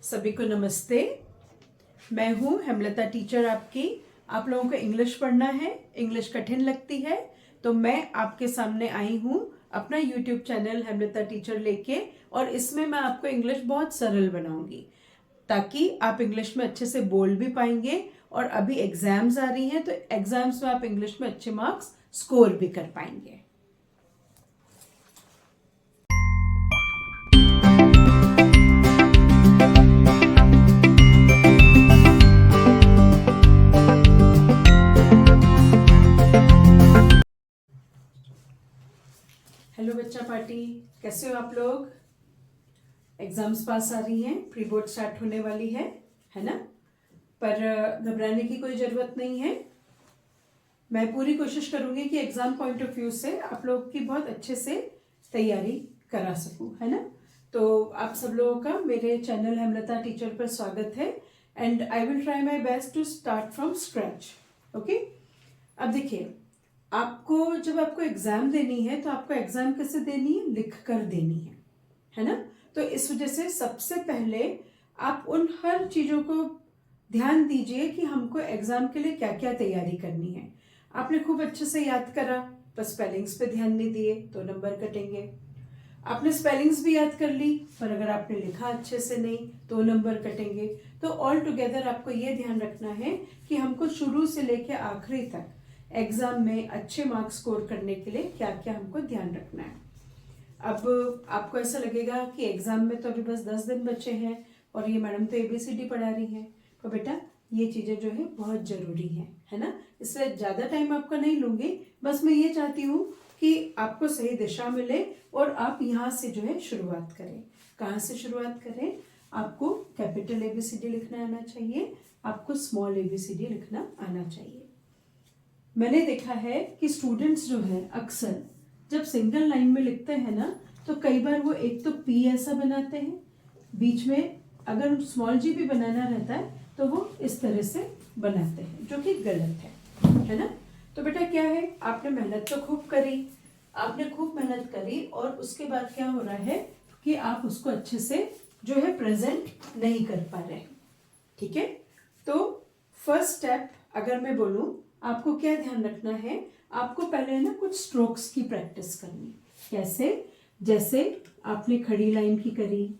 सभी को नमस्ते। मैं हूँ हेमलता टीचर आपकी। आप लोगों को इंग्लिश पढ़ना है, इंग्लिश कठिन लगती है तो मैं आपके सामने आई हूँ अपना यूट्यूब चैनल हेमलता टीचर लेके, और इसमें मैं आपको इंग्लिश बहुत सरल बनाऊंगी ताकि आप इंग्लिश में अच्छे से बोल भी पाएंगे। और अभी एग्जाम्स आ रही हैं तो एग्जाम्स में आप इंग्लिश में अच्छे मार्क्स स्कोर भी कर पाएंगे। हेलो बच्चा पार्टी, कैसे हो आप लोग? एग्जाम्स पास आ रही हैं, प्री बोर्ड स्टार्ट होने वाली है ना? पर घबराने की कोई ज़रूरत नहीं है। मैं पूरी कोशिश करूंगी कि एग्ज़ाम पॉइंट ऑफ व्यू से आप लोग की बहुत अच्छे से तैयारी करा सकूं, है ना? तो आप सब लोगों का मेरे चैनल हेमलता टीचर पर स्वागत है and I will try my best to start from scratch. Okay, अब देखिए, जब आपको एग्जाम देनी है तो आपको एग्जाम कैसे देनी है? लिख कर देनी है ना? तो इस वजह से सबसे पहले आप उन हर चीज़ों को ध्यान दीजिए कि हमको एग्जाम के लिए क्या क्या तैयारी करनी है। आपने खूब अच्छे से याद करा पर स्पेलिंग्स पे ध्यान नहीं दिए तो नंबर कटेंगे। आपने स्पेलिंग्स भी याद कर ली पर अगर आपने लिखा अच्छे से नहीं तो नंबर कटेंगे। तो ऑल टुगेदर आपको ये ध्यान रखना है कि हमको शुरू से लेकर आखिरी तक एग्जाम में अच्छे मार्क्स स्कोर करने के लिए क्या क्या हमको ध्यान रखना है। अब आपको ऐसा लगेगा कि एग्जाम में तो अभी बस 10 दिन बचे हैं और ये मैडम तो ABCD पढ़ा रही हैं, तो बेटा ये चीज़ें जो है बहुत ज़रूरी हैं, है ना? इसलिए ज़्यादा टाइम आपका नहीं लूँगी, बस मैं ये चाहती हूँ कि आपको सही दिशा मिले और आप यहाँ से जो है शुरुआत करें। कहाँ से शुरुआत करें? आपको कैपिटल ABCD लिखना आना चाहिए, आपको स्मॉल ABCD लिखना आना चाहिए। मैंने देखा है कि स्टूडेंट्स जो है अक्सर जब सिंगल लाइन में लिखते हैं ना तो कई बार वो एक तो P ऐसा बनाते हैं, बीच में अगर स्मॉल G भी बनाना रहता है तो वो इस तरह से बनाते हैं, जो कि गलत है ना? तो बेटा क्या है, आपने मेहनत तो खूब करी, आपने खूब मेहनत करी और उसके बाद क्या हो रहा है कि आप उसको अच्छे से जो है प्रेजेंट नहीं कर पा रहे। ठीक है, तो फर्स्ट स्टेप अगर मैं बोलूं, आपको क्या ध्यान रखना है? आपको पहले ना कुछ स्ट्रोक्स की प्रैक्टिस करनी। कैसे? जैसे आपने खड़ी लाइन की करी,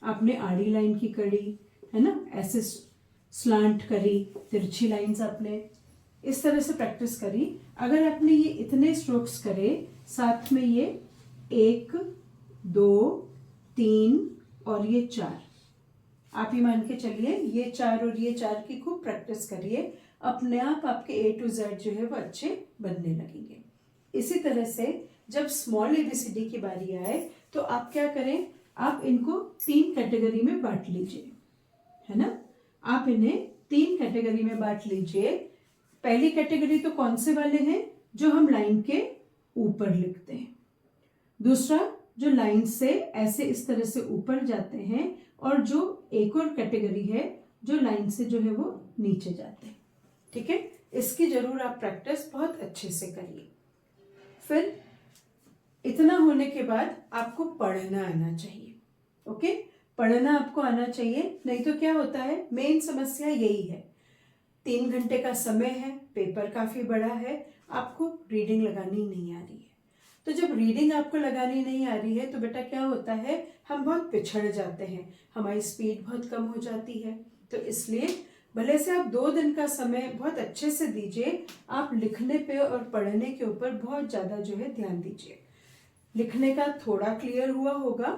आपने आड़ी लाइन की करी, है ना? ऐसे स्लांट करी, तिरछी लाइंस आपने इस तरह से प्रैक्टिस करी। अगर आपने ये इतने स्ट्रोक्स करे, साथ में ये 1 2 3 और ये 4, आप ही मान के चलिए ये 4 और ये 4 की खूब प्रैक्टिस करिए, अपने आप आपके A to Z जो है वो अच्छे बनने लगेंगे। इसी तरह से जब स्मॉल ABCD की बारी आए तो आप क्या करें, आप इनको 3 कैटेगरी में बांट लीजिए, है ना? आप इन्हें 3 कैटेगरी में बांट लीजिए। पहली कैटेगरी तो कौन से वाले हैं? जो हम लाइन के ऊपर लिखते हैं। दूसरा, जो लाइन से ऐसे इस तरह से ऊपर जाते हैं, और जो एक और कैटेगरी है जो लाइन से जो है वो नीचे जाते हैं। ठीक है, इसकी जरूर आप प्रैक्टिस बहुत अच्छे से करिए। फिर इतना होने के बाद आपको पढ़ना आना चाहिए। ओके, पढ़ना आपको आना चाहिए, नहीं तो क्या होता है, मेन समस्या यही है, 3 घंटे का समय है, पेपर काफी बड़ा है, आपको रीडिंग लगानी नहीं आ रही है। तो जब रीडिंग आपको लगानी नहीं आ रही है तो बेटा क्या होता है, हम बहुत पिछड़ जाते हैं, हमारी स्पीड बहुत कम हो जाती है। तो इसलिए भले से आप 2 दिन का समय बहुत अच्छे से दीजिए, आप लिखने पे और पढ़ने के ऊपर बहुत ज़्यादा जो है ध्यान दीजिए। लिखने का थोड़ा क्लियर हुआ होगा,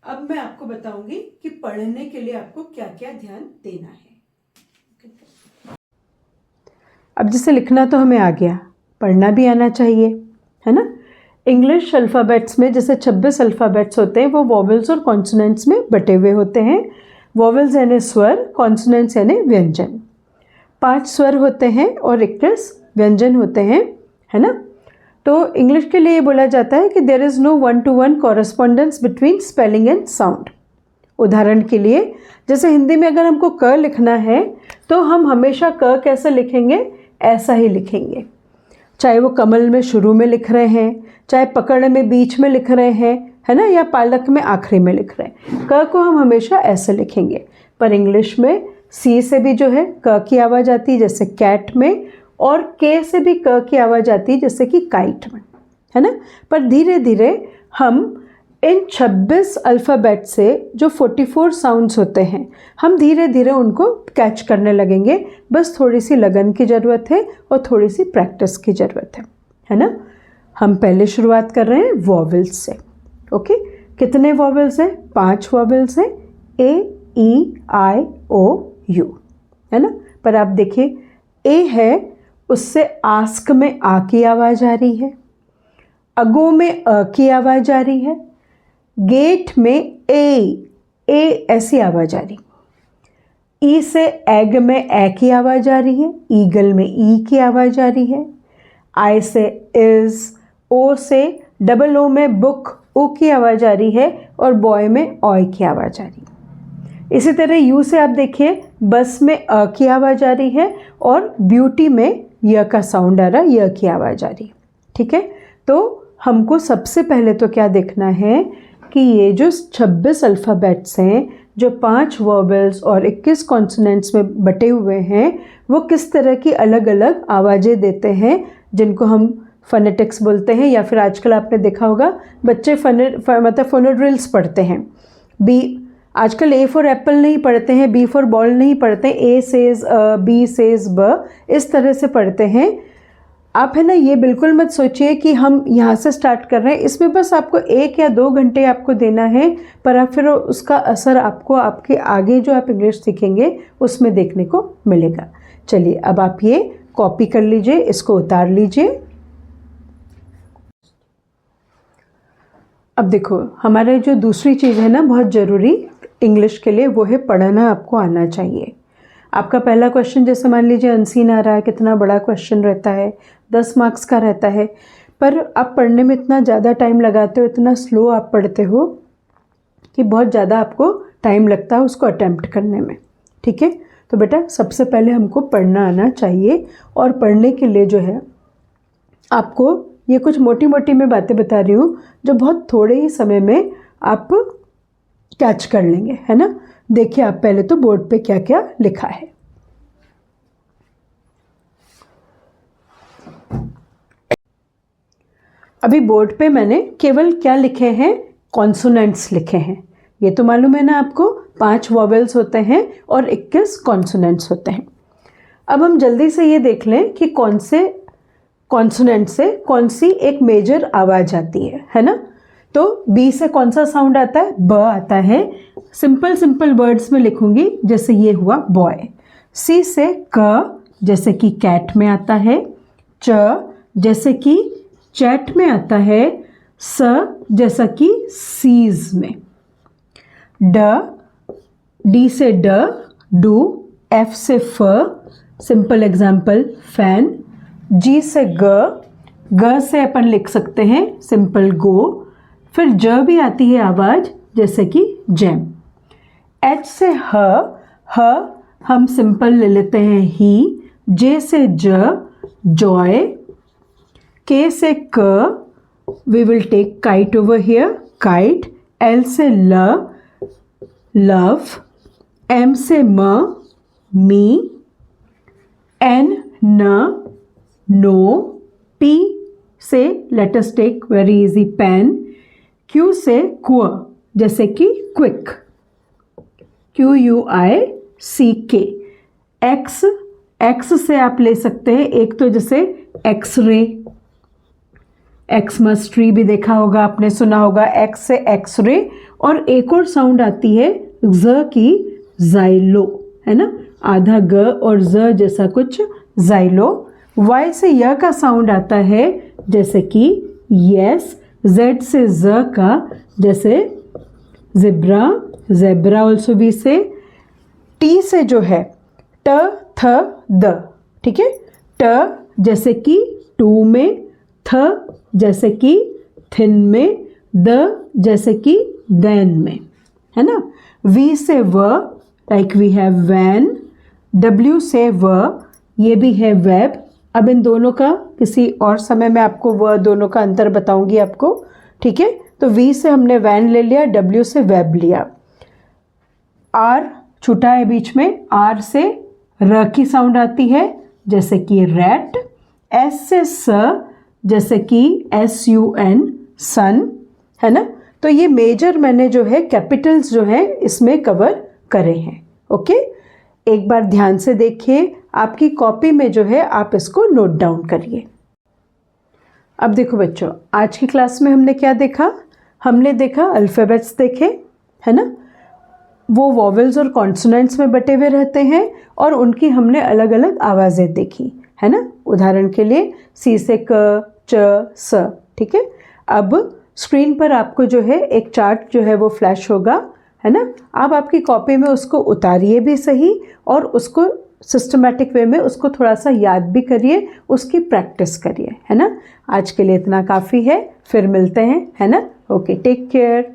अब मैं आपको बताऊंगी कि पढ़ने के लिए आपको क्या क्या ध्यान देना है। अब जैसे लिखना तो हमें आ गया, पढ़ना भी आना चाहिए, है ना? इंग्लिश अल्फ़ाबेट्स में जैसे 26 अल्फ़ाबेट्स होते हैं वो वॉवेल्स और कॉन्सोनेंट्स में बटे हुए होते हैं। वॉवेल्स यानी स्वर, कॉन्सोनेंट्स यानी व्यंजन। 5 स्वर होते हैं और 21 व्यंजन होते हैं, है ना? तो इंग्लिश के लिए बोला जाता है कि there is no 1-to-1 correspondence between spelling and sound. उदाहरण के लिए जैसे हिंदी में अगर हमको क लिखना है तो हम हमेशा क कैसे लिखेंगे? ऐसा ही लिखेंगे, चाहे वो कमल में शुरू में लिख रहे हैं, चाहे पकड़ में बीच में लिख रहे हैं, है ना, या पालक में आखिरी में लिख रहे हैं। क को हम हमेशा ऐसे लिखेंगे, पर इंग्लिश में सी से भी जो है क की आवाज़ आती है जैसे कैट में, और के से भी क की आवाज़ आती है जैसे कि काइट में, है ना। पर धीरे धीरे हम इन 26 अल्फ़ाबेट से जो 44 साउंड्स होते हैं, हम धीरे धीरे उनको कैच करने लगेंगे। बस थोड़ी सी लगन की ज़रूरत है और थोड़ी सी प्रैक्टिस की ज़रूरत है ना। हम पहले शुरुआत कर रहे हैं वॉवेल्स से। ओके, कितने वॉवेल्स हैं? 5 वॉवेल्स हैं, ए ई आई ओ यू, है ना। पर आप देखिए, ए है, उससे आस्क में आ की आवाज़ आ रही है, अगो में अ की आवाज़ आ रही है, गेट में ए ऐसी आवाज़ आ रही, ई से एग में ए की आवाज़ आ रही है, ईगल में ई की आवाज़ आ रही है, आई से इज़, ओ से डबल ओ में बुक ओ की आवाज़ आ रही है, और बॉय में ऑय की आवाज़ आ रही है। इसी तरह यू से आप देखिए, बस में अ की आवाज़ आ रही है, और ब्यूटी में य का साउंड आ रहा है, य की आवाज़ आ रही है। ठीक है, तो हमको सबसे पहले तो क्या देखना है कि ये जो 26 अल्फ़ाबेट्स हैं, जो 5 वर्बल्स और 21 कॉन्सोनेंट्स में बटे हुए हैं, वो किस तरह की अलग अलग आवाज़ें देते हैं, जिनको हम फोनेटिक्स बोलते हैं, या फिर आजकल आपने देखा होगा बच्चे मतलब फोनोड्रिल्स पढ़ते हैं। बी, आजकल ए फॉर एप्पल नहीं पढ़ते हैं, बी फॉर बॉल नहीं पढ़ते हैं, ए सेज बी सेज ब, इस तरह से पढ़ते हैं आप, है ना। ये बिल्कुल मत सोचिए कि हम यहाँ से स्टार्ट कर रहे हैं, इसमें बस आपको 1 या 2 घंटे आपको देना है, पर आप फिर उसका असर आपको आपके आगे जो आप इंग्लिश सीखेंगे उसमें देखने को मिलेगा। चलिए, अब आप ये कॉपी कर लीजिए, इसको उतार लीजिए। अब देखो, हमारे जो दूसरी चीज़ है ना बहुत ज़रूरी इंग्लिश के लिए, वो है पढ़ना आपको आना चाहिए। आपका पहला क्वेश्चन जैसे मान लीजिए अनसीन आ रहा है, कितना बड़ा क्वेश्चन रहता है, 10 मार्क्स का रहता है, पर आप पढ़ने में इतना ज़्यादा टाइम लगाते हो, इतना स्लो आप पढ़ते हो कि बहुत ज़्यादा आपको टाइम लगता है उसको अटेम्प्ट करने में। ठीक है, तो बेटा सबसे पहले हमको पढ़ना आना चाहिए, और पढ़ने के लिए जो है आपको ये कुछ मोटी मोटी मैं बातें बता रही हूँ जो बहुत थोड़े ही समय में आप कैच कर लेंगे, है ना। देखिए, आप पहले तो बोर्ड पे क्या क्या लिखा है। अभी बोर्ड पे मैंने केवल क्या लिखे हैं, कॉन्सोनेंट्स लिखे हैं। ये तो मालूम है ना आपको, 5 वॉवेल्स होते हैं और 21 कॉन्सोनेंट्स होते हैं। अब हम जल्दी से ये देख लें कि कौन से कॉन्सोनेंट से कौन सी एक मेजर आवाज़ आती है ना। तो बी से कौन सा साउंड आता है? ब आता है। सिंपल वर्ड्स में लिखूंगी, जैसे ये हुआ बॉय। सी से क, जैसे कि कैट में आता है। च, जैसे कि चैट में आता है। स, जैसा कि सीज में। ड, डी से ड, डू। एफ से फ, सिंपल एग्जाम्पल फैन। जी से ग, ग से अपन लिख सकते हैं सिंपल गो। फिर ज भी आती है आवाज़, जैसे कि जैम। एच से ह हम सिंपल ले लेते हैं ही। जे से ज, जॉय। के से क, we will take kite over here, kite. L से ल, लव। एम से म, मी। एन, न, नो। पी से let us take very easy pen. Q से क्व, जैसे कि क्विक, QUICK। एक्स से आप ले सकते हैं एक तो जैसे एक्सरे, एक्समस ट्री भी देखा होगा आपने, सुना होगा। एक्स से एक्सरे। और एक और साउंड आती है ज की, जाइलो, है ना, आधा ग और ज जैसा कुछ, जाइलो। वाई से य का साउंड आता है, जैसे कि यस। जेड से ज का, जैसे ज़ेब्रा, ज़ेब्रा ऑल्सो वी से। टी से जो है ट, थ, द, ठीक है। ट जैसे कि टू में, थ जैसे कि थिन में, द जैसे कि देन में, है ना। वी से व, like we have van. W से व, ये भी है वेब। अब इन दोनों का किसी और समय में आपको वह दोनों का अंतर बताऊंगी आपको, ठीक है। तो वी से हमने वैन ले लिया, डब्ल्यू से वेब लिया, आर छूटा है बीच में, आर से र की साउंड आती है जैसे कि रैट, एस से स जैसे कि SUN सन, है ना। तो ये मेजर मैंने जो है कैपिटल्स जो है इसमें कवर करे हैं। ओके, एक बार ध्यान से देखिए, आपकी कॉपी में जो है आप इसको नोट डाउन करिए। अब देखो बच्चों, आज की क्लास में हमने क्या देखा? हमने देखा अल्फ़ाबेट्स देखे, है ना। वो वॉवेल्स और कॉन्सोनेंट्स में बटे हुए रहते हैं और उनकी हमने अलग अलग आवाज़ें देखी, है ना। उदाहरण के लिए सी से क, च, स, ठीक है। अब स्क्रीन पर आपको जो है एक चार्ट जो है वो फ्लैश होगा, है ना। आप आपकी कॉपी में उसको उतारिए भी सही और उसको सिस्टमेटिक वे में उसको थोड़ा सा याद भी करिए, उसकी प्रैक्टिस करिए, है ना। आज के लिए इतना काफ़ी है, फिर मिलते हैं, है ना। Okay, take care.